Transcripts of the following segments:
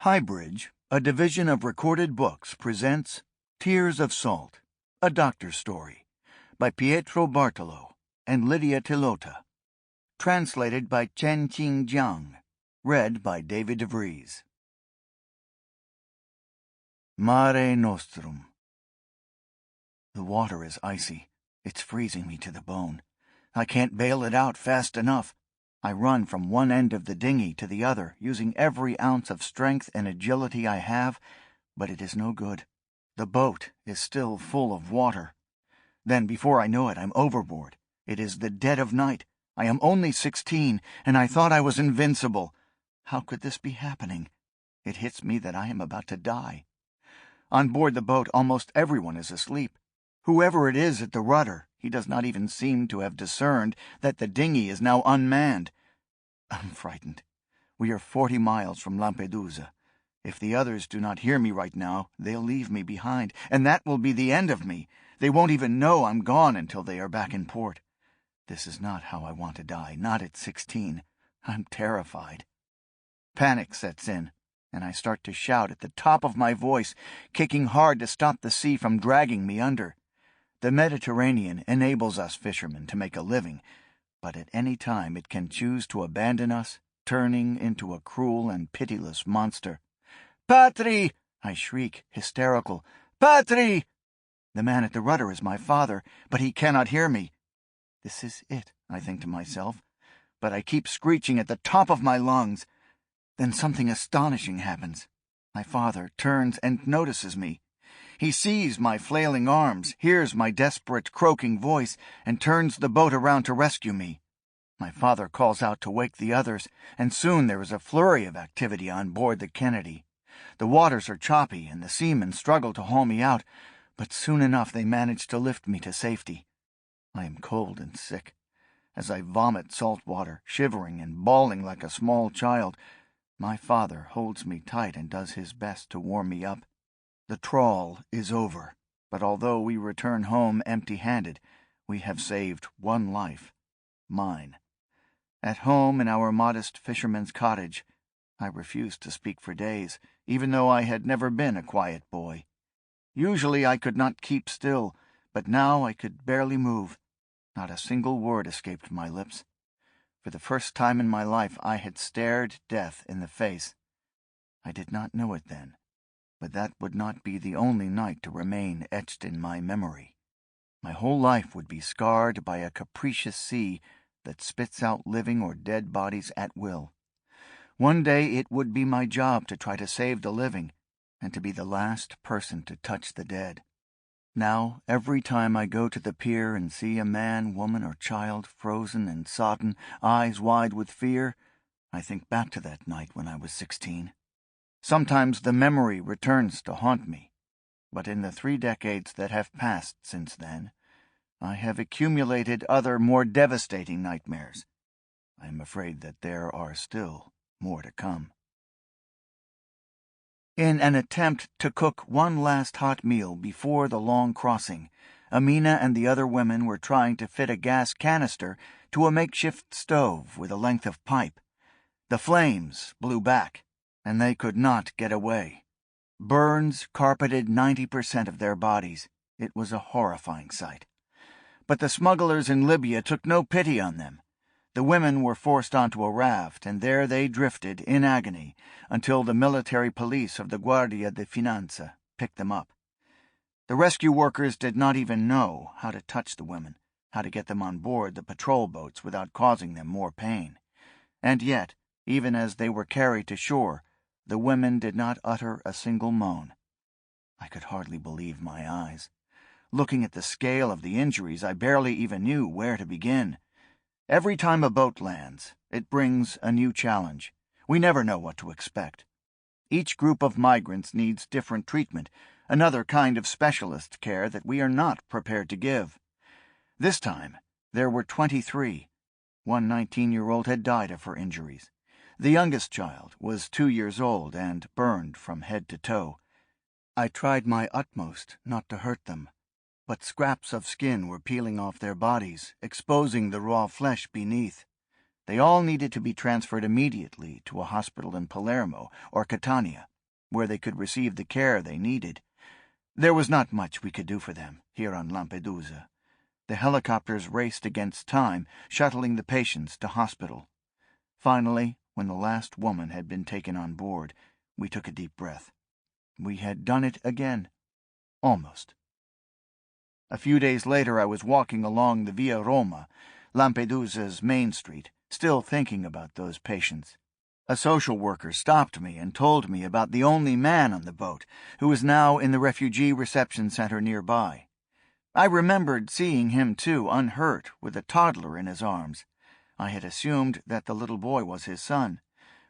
HighBridge, a division of Recorded Books, presents Tears of Salt, a Doctor's Story, by Pietro Bartolo and Lidia Tilotta. Translated by Chen-Qing Jiang. Read by David Vries. Mare Nostrum. The water is icy. It's freezing me to the bone. I can't bail it out fast enough. I run from one end of the dinghy to the other, using every ounce of strength and agility I have, but it is no good. The boat is still full of water. Then, before I know it, I'm overboard. It is the dead of night. I am only 16, and I thought I was invincible. How could this be happening? It hits me that I am about to die. On board the boat, almost everyone is asleep. Whoever it is at the rudder, he does not even seem to have discerned that the dinghy is now unmanned. I'm frightened. We are 40 miles from Lampedusa. If the others do not hear me right now, they'll leave me behind, and that will be the end of me. They won't even know I'm gone until they are back in port. This is not how I want to die, not at 16. I'm terrified. Panic sets in, and I start to shout at the top of my voice, kicking hard to stop the sea from dragging me under. The Mediterranean enables us fishermen to make a living, but at any time it can choose to abandon us, turning into a cruel and pitiless monster. "Patri!" I shriek, hysterical. "Patri!" The man at the rudder is my father, but he cannot hear me. This is it, I think to myself, but I keep screeching at the top of my lungs. Then something astonishing happens. My father turns and notices me. He sees my flailing arms, hears my desperate, croaking voice, and turns the boat around to rescue me. My father calls out to wake the others, and soon there is a flurry of activity on board the Kennedy. The waters are choppy, and the seamen struggle to haul me out, but soon enough they manage to lift me to safety. I am cold and sick. As I vomit salt water, shivering and bawling like a small child, my father holds me tight and does his best to warm me up. The trawl is over, but although we return home empty-handed, we have saved one life, mine. At home in our modest fisherman's cottage, I refused to speak for days, even though I had never been a quiet boy. Usually I could not keep still, but now I could barely move. Not a single word escaped my lips. For the first time in my life I had stared death in the face. I did not know it then, but that would not be the only night to remain etched in my memory. My whole life would be scarred by a capricious sea that spits out living or dead bodies at will. One day it would be my job to try to save the living, and to be the last person to touch the dead. Now, every time I go to the pier and see a man, woman, or child frozen and sodden, eyes wide with fear, I think back to that night when I was 16. Sometimes the memory returns to haunt me, but in the 3 decades that have passed since then, I have accumulated other more devastating nightmares. I am afraid that there are still more to come. In an attempt to cook one last hot meal before the long crossing, Amina and the other women were trying to fit a gas canister to a makeshift stove with a length of pipe. The flames blew back, and they could not get away. Burns carpeted 90% of their bodies. It was a horrifying sight. But the smugglers in Libya took no pity on them. The women were forced onto a raft, and there they drifted in agony until the military police of the Guardia di Finanza picked them up. The rescue workers did not even know how to touch the women, how to get them on board the patrol boats without causing them more pain. And yet, even as they were carried to shore, the women did not utter a single moan. I could hardly believe my eyes. Looking at the scale of the injuries, I barely even knew where to begin. Every time a boat lands, it brings a new challenge. We never know what to expect. Each group of migrants needs different treatment, another kind of specialist care that we are not prepared to give. This time, there were 23. One 19-year-old had died of her injuries. The youngest child was 2 years old and burned from head to toe. I tried my utmost not to hurt them, but scraps of skin were peeling off their bodies, exposing the raw flesh beneath. They all needed to be transferred immediately to a hospital in Palermo or Catania. where they could receive the care they needed. There was not much we could do for them here on Lampedusa. The helicopters raced against time, shuttling the patients to hospital. Finally, when the last woman had been taken on board, we took a deep breath. We had done it again. Almost. A few days later I was walking along the Via Roma, Lampedusa's main street, still thinking about those patients. A social worker stopped me and told me about the only man on the boat, who was now in the refugee reception center nearby. I remembered seeing him too, unhurt, with a toddler in his arms. I had assumed that the little boy was his son,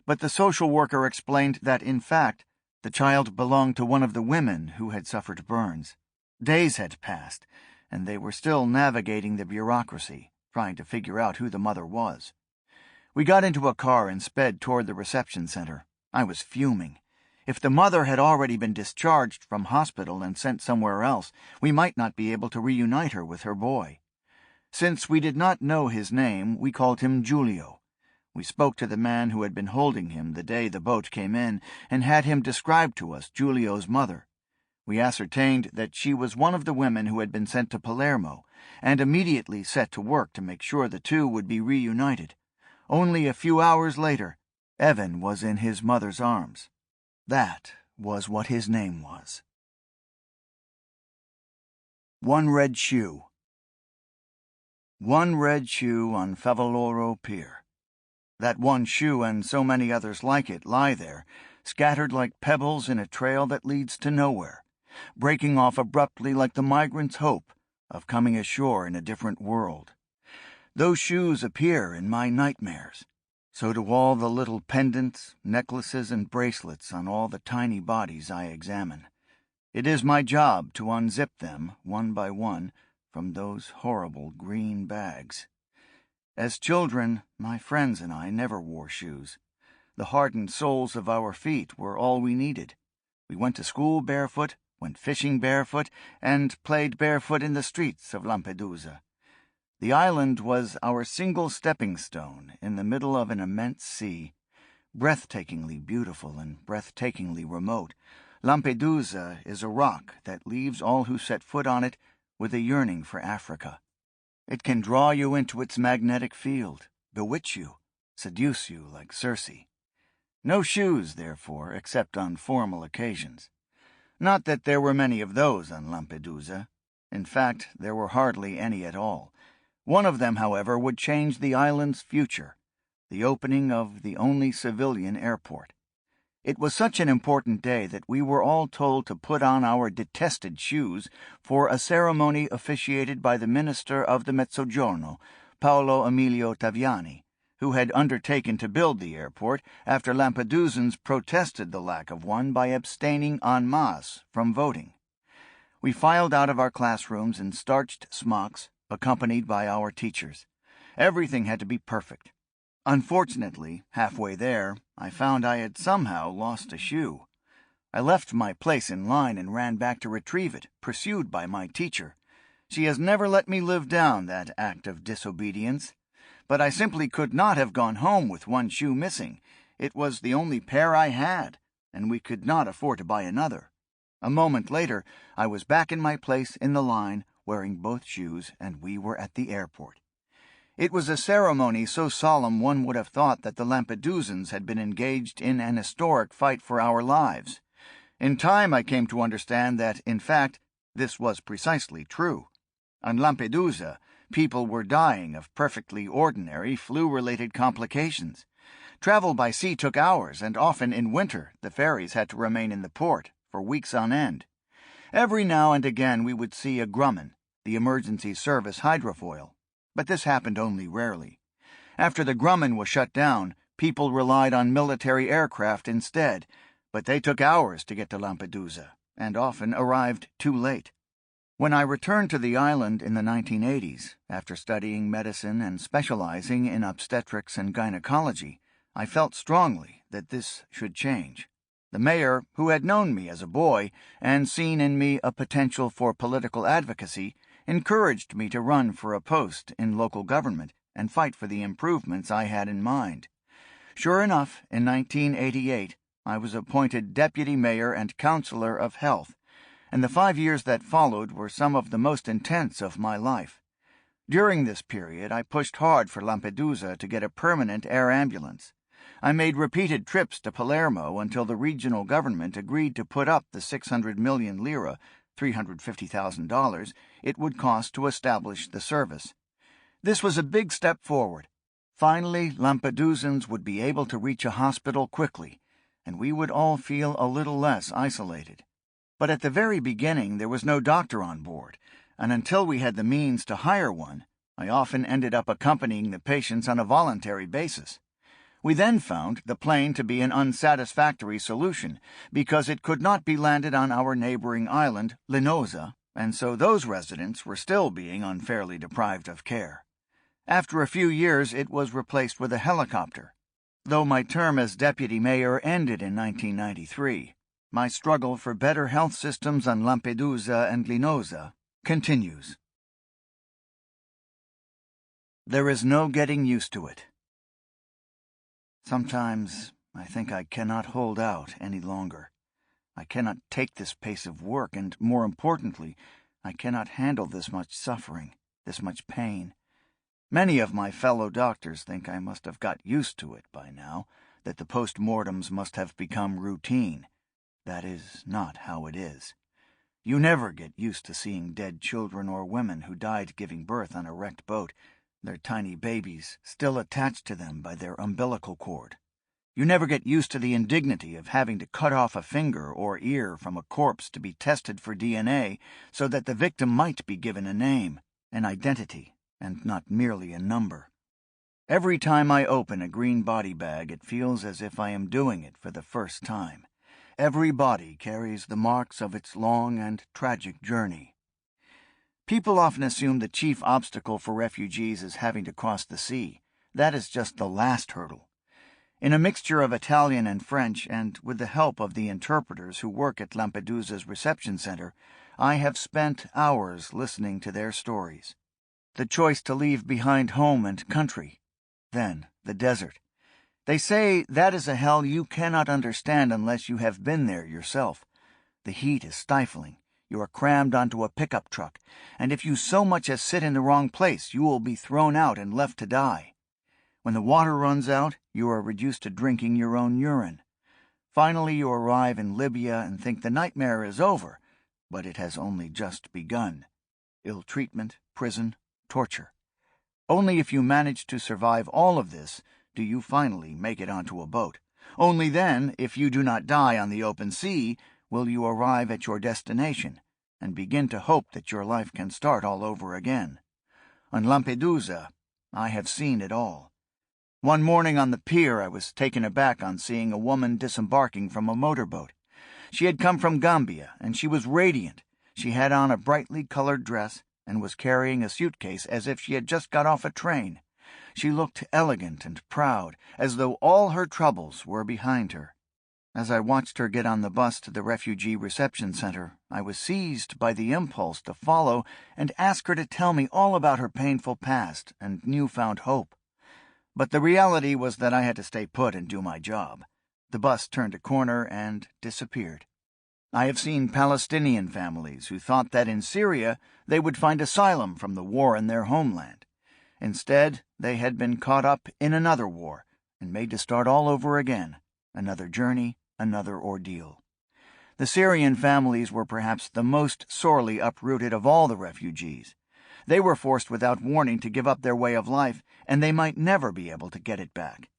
but the social worker explained that, in fact, the child belonged to one of the women who had suffered burns. Days had passed, and they were still navigating the bureaucracy, trying to figure out who the mother was. We got into a car and sped toward the reception center. I was fuming. If the mother had already been discharged from hospital and sent somewhere else, we might not be able to reunite her with her boy. Since we did not know his name, we called him Giulio. We spoke to the man who had been holding him the day the boat came in and had him describe to us Giulio's mother. We ascertained that she was one of the women who had been sent to Palermo, and immediately set to work to make sure the two would be reunited. Only a few hours later, Evan was in his mother's arms. That was what his name was. One red shoe. One red shoe on Favaloro Pier. That one shoe and so many others like it lie there, scattered like pebbles in a trail that leads to nowhere, breaking off abruptly like the migrant's hope of coming ashore in a different world. Those shoes appear in my nightmares. So do all the little pendants, necklaces, and bracelets on all the tiny bodies I examine. It is my job to unzip them, one by one, from those horrible green bags. As children, my friends and I never wore shoes. The hardened soles of our feet were all we needed. We went to school barefoot, went fishing barefoot, and played barefoot in the streets of Lampedusa. The island was our single stepping stone in the middle of an immense sea. Breathtakingly beautiful and breathtakingly remote, Lampedusa is a rock that leaves all who set foot on it with a yearning for Africa. It can draw you into its magnetic field, bewitch you, seduce you like Circe. No shoes, therefore, except on formal occasions. Not that there were many of those on Lampedusa. In fact, there were hardly any at all. One of them, however, would change the island's future, the opening of the only civilian airport. It was such an important day that we were all told to put on our detested shoes for a ceremony officiated by the minister of the Mezzogiorno, Paolo Emilio Taviani, who had undertaken to build the airport after Lampedusans protested the lack of one by abstaining en masse from voting. We filed out of our classrooms in starched smocks, accompanied by our teachers. Everything had to be perfect. Unfortunately, halfway there, I found I had somehow lost a shoe. I left my place in line and ran back to retrieve it, pursued by my teacher. She has never let me live down that act of disobedience. But I simply could not have gone home with one shoe missing. It was the only pair I had, and we could not afford to buy another. A moment later, I was back in my place in the line, wearing both shoes, and we were at the airport. It was a ceremony so solemn one would have thought that the Lampedusans had been engaged in an historic fight for our lives. In time I came to understand that, in fact, this was precisely true. On Lampedusa, people were dying of perfectly ordinary flu-related complications. Travel by sea took hours, and often in winter the ferries had to remain in the port for weeks on end. Every now and again we would see a Grumman, the emergency service hydrofoil, but this happened only rarely. After the Grumman was shut down, people relied on military aircraft instead, but they took hours to get to Lampedusa, and often arrived too late. When I returned to the island in the 1980s, after studying medicine and specializing in obstetrics and gynecology, I felt strongly that this should change. The mayor, who had known me as a boy and seen in me a potential for political advocacy, encouraged me to run for a post in local government and fight for the improvements I had in mind. Sure enough, in 1988, I was appointed Deputy Mayor and Counselor of Health, and the 5 years that followed were some of the most intense of my life. During this period, I pushed hard for Lampedusa to get a permanent air ambulance. I made repeated trips to Palermo until the regional government agreed to put up the 600 million lira, $350,000, it would cost to establish the service. This was a big step forward. Finally, Lampedusans would be able to reach a hospital quickly, and we would all feel a little less isolated. But at the very beginning, there was no doctor on board, and until we had the means to hire one, I often ended up accompanying the patients on a voluntary basis. We then found the plane to be an unsatisfactory solution because it could not be landed on our neighboring island, Linosa, and so those residents were still being unfairly deprived of care. After a few years, it was replaced with a helicopter. Though my term as deputy mayor ended in 1993, my struggle for better health systems on Lampedusa and Linosa continues. There is no getting used to it. Sometimes I think I cannot hold out any longer. I cannot take this pace of work, and more importantly, I cannot handle this much suffering, this much pain. Many of my fellow doctors think I must have got used to it by now, that the post-mortems must have become routine. That is not how it is. You never get used to seeing dead children or women who died giving birth on a wrecked boat, their tiny babies still attached to them by their umbilical cord. You never get used to the indignity of having to cut off a finger or ear from a corpse to be tested for DNA so that the victim might be given a name, an identity, and not merely a number. Every time I open a green body bag, it feels as if I am doing it for the first time. Every body carries the marks of its long and tragic journey. People often assume the chief obstacle for refugees is having to cross the sea. That is just the last hurdle. In a mixture of Italian and French, and with the help of the interpreters who work at Lampedusa's reception center, I have spent hours listening to their stories. The choice to leave behind home and country, then the desert. They say that is a hell you cannot understand unless you have been there yourself. The heat is stifling. You are crammed onto a pickup truck, and if you so much as sit in the wrong place, you will be thrown out and left to die. When the water runs out, you are reduced to drinking your own urine. Finally, you arrive in Libya and think the nightmare is over, but it has only just begun. Ill treatment, prison, torture. Only if you manage to survive all of this do you finally make it onto a boat. Only then, if you do not die on the open sea, will you arrive at your destination and begin to hope that your life can start all over again. On Lampedusa, I have seen it all. One morning on the pier, I was taken aback on seeing a woman disembarking from a motorboat. She had come from Gambia, and she was radiant. She had on a brightly colored dress and was carrying a suitcase as if she had just got off a train. She looked elegant and proud, as though all her troubles were behind her. As I watched her get on the bus to the refugee reception center, I was seized by the impulse to follow and ask her to tell me all about her painful past and newfound hope. But the reality was that I had to stay put and do my job. The bus turned a corner and disappeared. I have seen Palestinian families who thought that in Syria they would find asylum from the war in their homeland. Instead, they had been caught up in another war and made to start all over again, another journey, another ordeal. The Syrian families were perhaps the most sorely uprooted of all the refugees. They were forced without warning to give up their way of life, and they might never be able to get it back.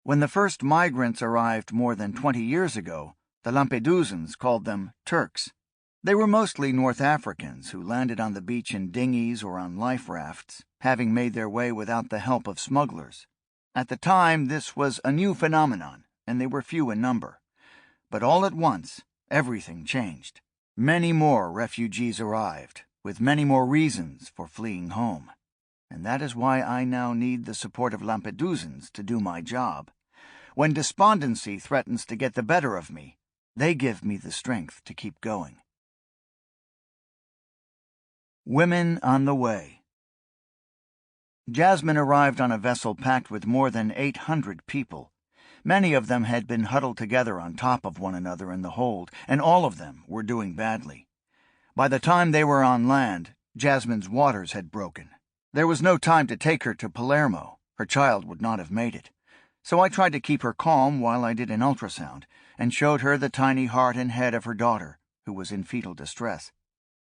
When the first migrants arrived more than 20 years ago, the Lampedusans called them Turks. They were mostly North Africans who landed on the beach in dinghies or on life rafts, having made their way without the help of smugglers. At the time, this was a new phenomenon, and they were few in number. But all at once, everything changed. Many more refugees arrived, with many more reasons for fleeing home. And that is why I now need the support of Lampedusans to do my job. When despondency threatens to get the better of me, they give me the strength to keep going. Women on the way. Jasmine arrived on a vessel packed with more than 800 people. Many of them had been huddled together on top of one another in the hold, and all of them were doing badly. By the time they were on land, Jasmine's waters had broken. There was no time to take her to Palermo. Her child would not have made it. So I tried to keep her calm while I did an ultrasound, and showed her the tiny heart and head of her daughter, who was in fetal distress.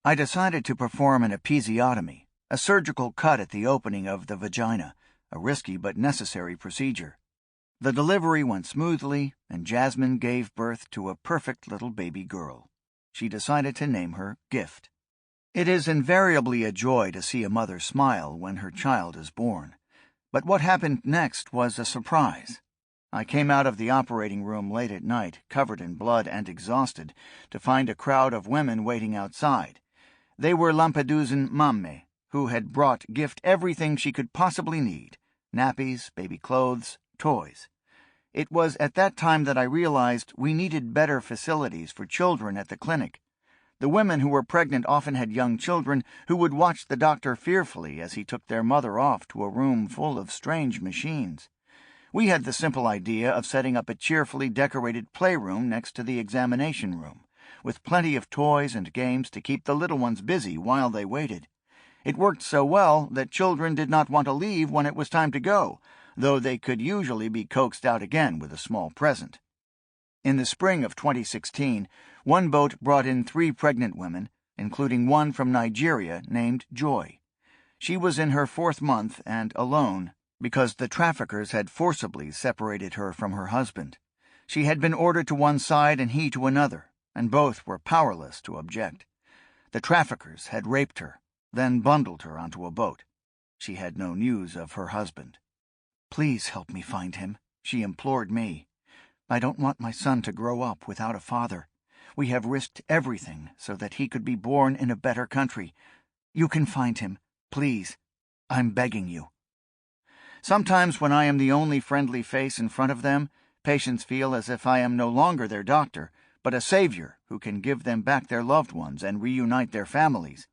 I decided to perform an episiotomy, a surgical cut at the opening of the vagina, a risky but necessary procedure. The delivery went smoothly, and Jasmine gave birth to a perfect little baby girl. She decided to name her Gift. It is invariably a joy to see a mother smile when her child is born. But what happened next was a surprise. I came out of the operating room late at night, covered in blood and exhausted, to find a crowd of women waiting outside. They were Lampedusan mamme, who had brought Gift everything she could possibly need: nappies, baby clothes, toys. It was at that time that I realized we needed better facilities for children at the clinic. The women who were pregnant often had young children who would watch the doctor fearfully as he took their mother off to a room full of strange machines. We had the simple idea of setting up a cheerfully decorated playroom next to the examination room, with plenty of toys and games to keep the little ones busy while they waited. It worked so well that children did not want to leave when it was time to go, though they could usually be coaxed out again with a small present. In the spring of 2016, one boat brought in 3 pregnant women, including one from Nigeria named Joy. She was in her 4th month and alone because the traffickers had forcibly separated her from her husband. She had been ordered to one side and he to another, and both were powerless to object. The traffickers had raped her, then bundled her onto a boat. She had no news of her husband. "Please help me find him," she implored me. "I don't want my son to grow up without a father. We have risked everything so that he could be born in a better country. You can find him. Please. I'm begging you." Sometimes when I am the only friendly face in front of them, patients feel as if I am no longer their doctor, but a savior who can give them back their loved ones and reunite their families.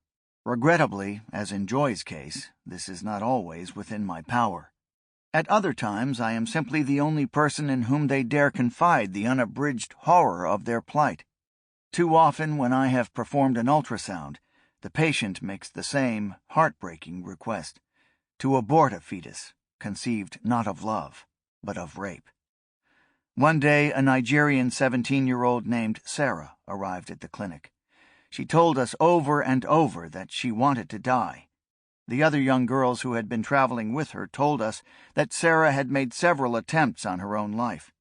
Regrettably, as in Joy's case, this is not always within my power. At other times, I am simply the only person in whom they dare confide the unabridged horror of their plight. Too often, when I have performed an ultrasound, the patient makes the same heartbreaking request: to abort a fetus, conceived not of love, but of rape. One day, a Nigerian 17-year-old named Sarah arrived at the clinic. She told us over and over that she wanted to die. The other young girls who had been traveling with her told us that Sarah had made several attempts on her own life.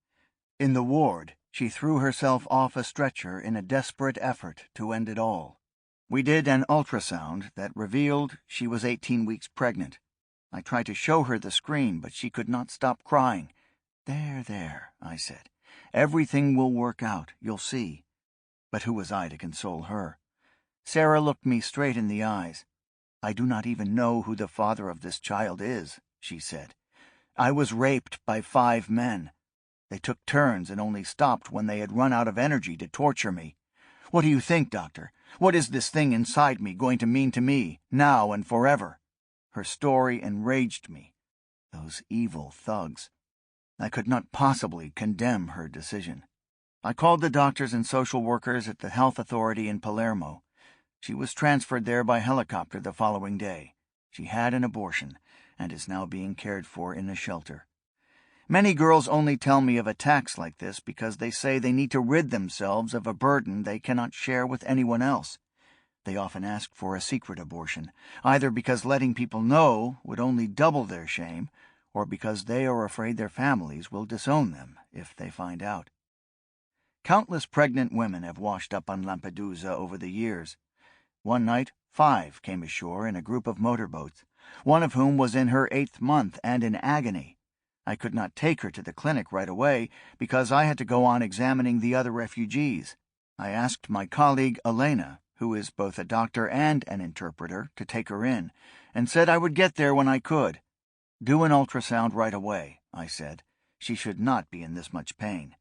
In the ward, she threw herself off a stretcher in a desperate effort to end it all. We did an ultrasound that revealed she was 18 weeks pregnant. I tried to show her the screen, but she could not stop crying. There, I said. "Everything will work out, you'll see." But who was I to console her? Sarah looked me straight in the eyes. "I do not even know who the father of this child is," she said. "I was raped by 5 men. They took turns and only stopped when they had run out of energy to torture me. What do you think, doctor? What is this thing inside me going to mean to me, now and forever?" Her story enraged me. Those evil thugs. I could not possibly condemn her decision. I called the doctors and social workers at the health authority in Palermo. She was transferred there by helicopter the following day. She had an abortion and is now being cared for in a shelter. Many girls only tell me of attacks like this because they say they need to rid themselves of a burden they cannot share with anyone else. They often ask for a secret abortion, either because letting people know would only double their shame, or because they are afraid their families will disown them if they find out. Countless pregnant women have washed up on Lampedusa over the years. One night, 5 came ashore in a group of motorboats, one of whom was in her 8th month and in agony. I could not take her to the clinic right away because I had to go on examining the other refugees. I asked my colleague Elena, who is both a doctor and an interpreter, to take her in, and said I would get there when I could. "Do an ultrasound right away," I said. "She should not be in this much pain."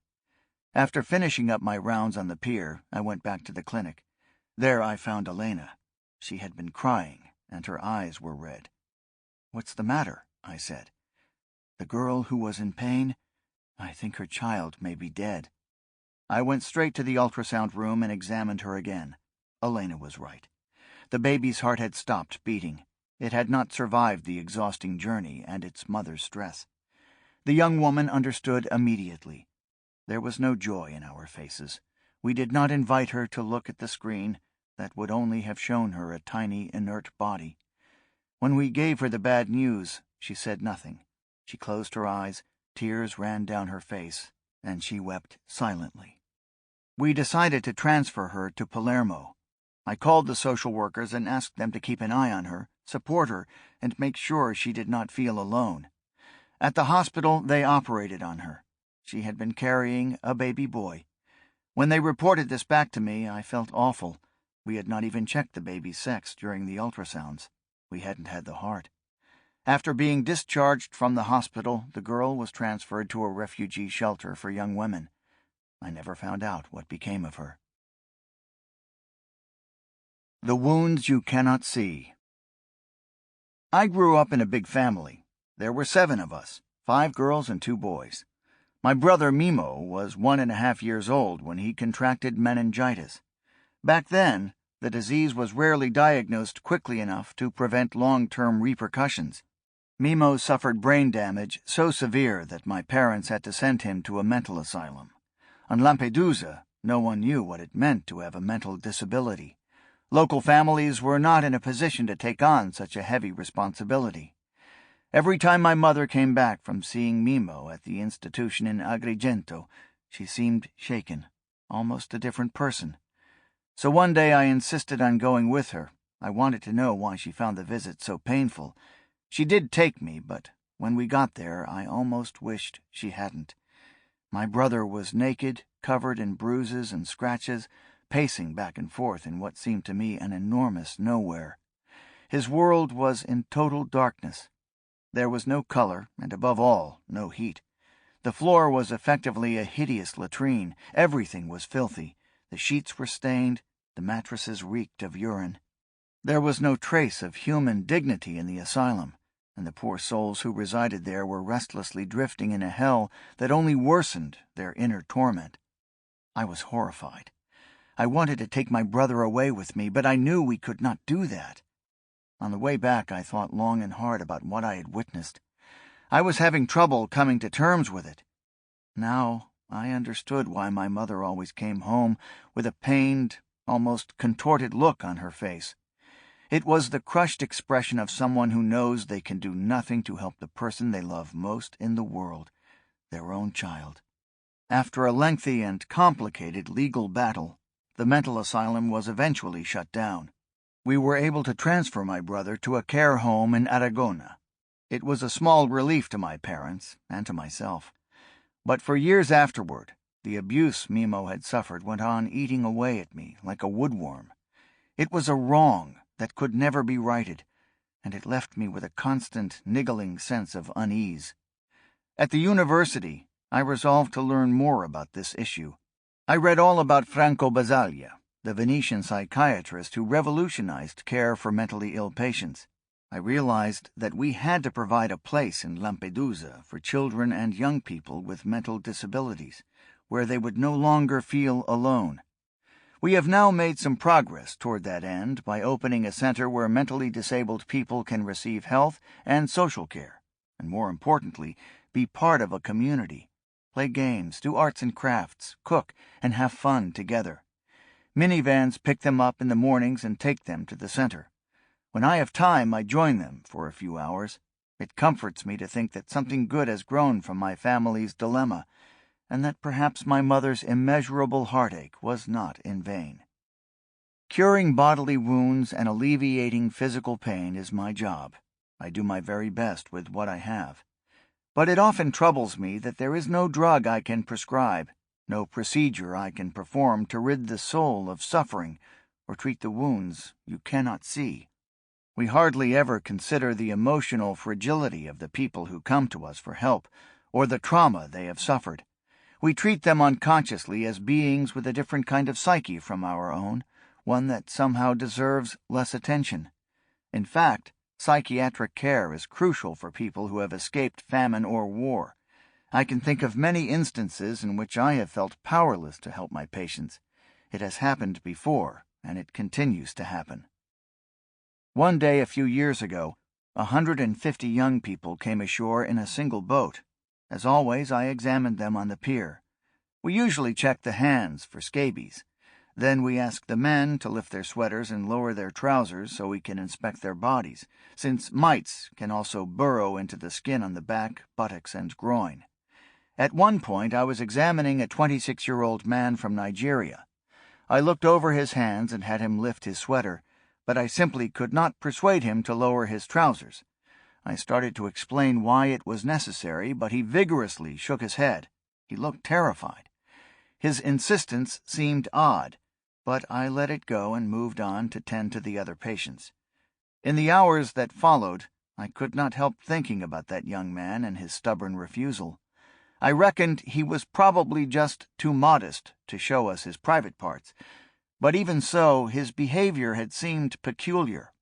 After finishing up my rounds on the pier, I went back to the clinic. There I found Elena. She had been crying, and her eyes were red. "What's the matter?" I said. "The girl who was in pain? I think her child may be dead. I went straight to the ultrasound room and examined her again. Elena was right. The baby's heart had stopped beating. It had not survived the exhausting journey and its mother's stress. The young woman understood immediately. There was no joy in our faces. We did not invite her to look at the screen. That would only have shown her a tiny, inert body. When we gave her the bad news, she said nothing. She closed her eyes, tears ran down her face, and she wept silently. We decided to transfer her to Palermo. I called the social workers and asked them to keep an eye on her, support her, and make sure she did not feel alone. At the hospital, they operated on her. She had been carrying a baby boy. When they reported this back to me, I felt awful. We had not even checked the baby's sex during the ultrasounds. We hadn't had the heart. After being discharged from the hospital, the girl was transferred to a refugee shelter for young women. I never found out what became of her. The Wounds You Cannot See. I grew up in a big family. There were 7 of us, 5 girls and 2 boys. My brother Mimo was 1.5 years old when he contracted meningitis. Back then, the disease was rarely diagnosed quickly enough to prevent long-term repercussions. Mimo suffered brain damage so severe that my parents had to send him to a mental asylum. On Lampedusa, no one knew what it meant to have a mental disability. Local families were not in a position to take on such a heavy responsibility. Every time my mother came back from seeing Mimo at the institution in Agrigento, she seemed shaken, almost a different person. So one day I insisted on going with her. I wanted to know why she found the visit so painful. She did take me, but when we got there, I almost wished she hadn't. My brother was naked, covered in bruises and scratches, pacing back and forth in what seemed to me an enormous nowhere. His world was in total darkness. There was no color, and above all, no heat. The floor was effectively a hideous latrine. Everything was filthy. The sheets were stained. The mattresses reeked of urine. There was no trace of human dignity in the asylum, and the poor souls who resided there were restlessly drifting in a hell that only worsened their inner torment. I was horrified. I wanted to take my brother away with me, but I knew we could not do that. On the way back, I thought long and hard about what I had witnessed. I was having trouble coming to terms with it. Now I understood why my mother always came home with a pained, almost contorted look on her face. It was the crushed expression of someone who knows they can do nothing to help the person they love most in the world, their own child. After a lengthy and complicated legal battle, the mental asylum was eventually shut down. We were able to transfer my brother to a care home in Aragona. It was a small relief to my parents and to myself. But for years afterward, the abuse Mimo had suffered went on eating away at me like a woodworm. It was a wrong that could never be righted, and it left me with a constant, niggling sense of unease. At the university, I resolved to learn more about this issue. I read all about Franco Basaglia, the Venetian psychiatrist who revolutionized care for mentally ill patients. I realized that we had to provide a place in Lampedusa for children and young people with mental disabilities, where they would no longer feel alone. We have now made some progress toward that end by opening a center where mentally disabled people can receive health and social care, and more importantly, be part of a community, play games, do arts and crafts, cook, and have fun together. Minivans pick them up in the mornings and take them to the center. When I have time, I join them for a few hours. It comforts me to think that something good has grown from my family's dilemma, and that perhaps my mother's immeasurable heartache was not in vain. Curing bodily wounds and alleviating physical pain is my job. I do my very best with what I have. But it often troubles me that there is no drug I can prescribe, no procedure I can perform to rid the soul of suffering or treat the wounds you cannot see. We hardly ever consider the emotional fragility of the people who come to us for help, or the trauma they have suffered. We treat them unconsciously as beings with a different kind of psyche from our own, one that somehow deserves less attention. In fact, psychiatric care is crucial for people who have escaped famine or war. I can think of many instances in which I have felt powerless to help my patients. It has happened before, and it continues to happen. One day a few years ago, 150 young people came ashore in a single boat. As always, I examined them on the pier. We usually check the hands for scabies. Then we ask the men to lift their sweaters and lower their trousers so we can inspect their bodies, since mites can also burrow into the skin on the back, buttocks, and groin. At one point, I was examining a 26-year-old man from Nigeria. I looked over his hands and had him lift his sweater, but I simply could not persuade him to lower his trousers. I started to explain why it was necessary, but he vigorously shook his head. He looked terrified. His insistence seemed odd, but I let it go and moved on to tend to the other patients. In the hours that followed, I could not help thinking about that young man and his stubborn refusal. I reckoned he was probably just too modest to show us his private parts, but even so, his behavior had seemed peculiar.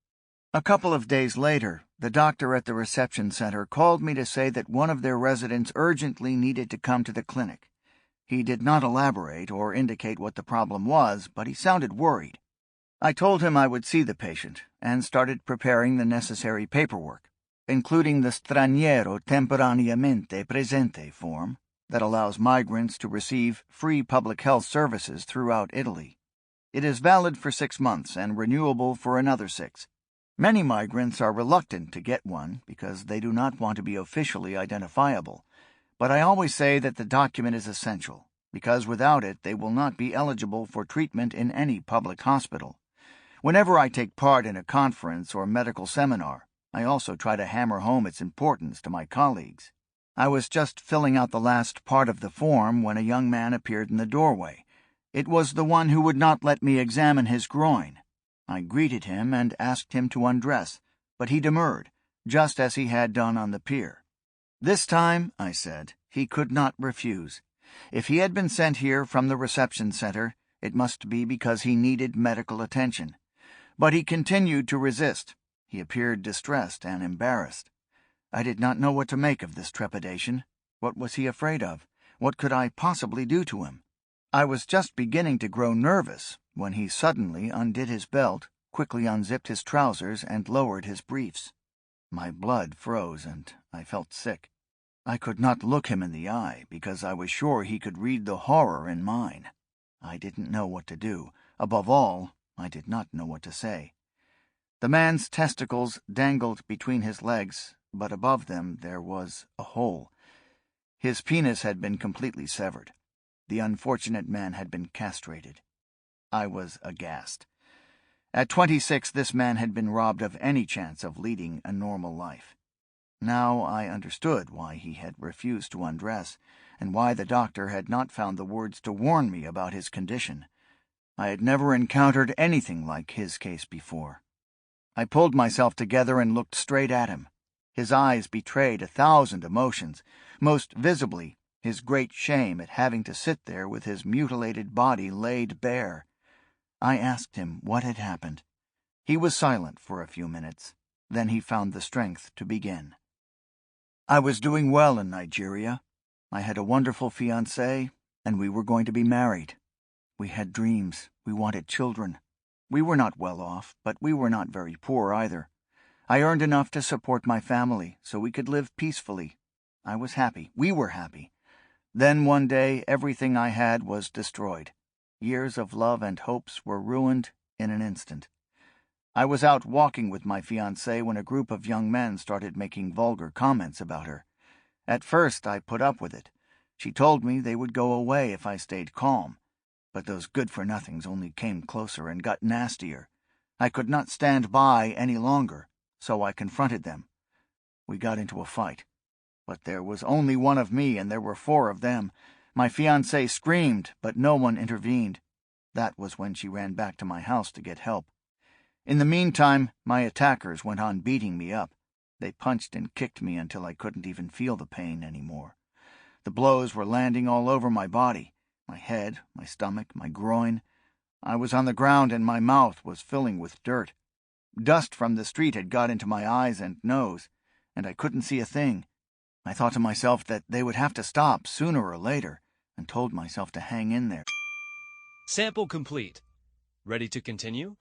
A couple of days later, the doctor at the reception center called me to say that one of their residents urgently needed to come to the clinic. He did not elaborate or indicate what the problem was, but he sounded worried. I told him I would see the patient and started preparing the necessary paperwork, including the straniero temporaneamente presente form that allows migrants to receive free public health services throughout Italy. It is valid for 6 months and renewable for another 6. Many migrants are reluctant to get one because they do not want to be officially identifiable. But I always say that the document is essential, because without it they will not be eligible for treatment in any public hospital. Whenever I take part in a conference or medical seminar, I also try to hammer home its importance to my colleagues. I was just filling out the last part of the form when a young man appeared in the doorway. It was the one who would not let me examine his groin. I greeted him and asked him to undress, but he demurred, just as he had done on the pier. This time, I said, he could not refuse. If he had been sent here from the reception center, it must be because he needed medical attention. But he continued to resist. He appeared distressed and embarrassed. I did not know what to make of this trepidation. What was he afraid of? What could I possibly do to him? I was just beginning to grow nervous when he suddenly undid his belt, quickly unzipped his trousers, and lowered his briefs. My blood froze, and I felt sick. I could not look him in the eye, because I was sure he could read the horror in mine. I didn't know what to do. Above all, I did not know what to say. The man's testicles dangled between his legs, but above them there was a hole. His penis had been completely severed. The unfortunate man had been castrated. I was aghast. At 26, this man had been robbed of any chance of leading a normal life. Now I understood why he had refused to undress, and why the doctor had not found the words to warn me about his condition. I had never encountered anything like his case before. I pulled myself together and looked straight at him. His eyes betrayed 1,000 emotions, most visibly his great shame at having to sit there with his mutilated body laid bare. I asked him what had happened. He was silent for a few minutes. Then he found the strength to begin. I was doing well in Nigeria. I had a wonderful fiancée, and we were going to be married. We had dreams. We wanted children. We were not well off, but we were not very poor either. I earned enough to support my family so we could live peacefully. I was happy. We were happy. Then one day everything I had was destroyed. Years of love and hopes were ruined in an instant. I was out walking with my fiancée when a group of young men started making vulgar comments about her. At first I put up with it. She told me they would go away if I stayed calm. But those good-for-nothings only came closer and got nastier. I could not stand by any longer, so I confronted them. We got into a fight. But there was only one of me, and there were 4 of them. My fiancée screamed, but no one intervened. That was when she ran back to my house to get help. In the meantime, my attackers went on beating me up. They punched and kicked me until I couldn't even feel the pain anymore. The blows were landing all over my body, my head, my stomach, my groin. I was on the ground and my mouth was filling with dirt. Dust from the street had got into my eyes and nose, and I couldn't see a thing. I thought to myself that they would have to stop sooner or later, and told myself to hang in there. Sample complete. Ready to continue?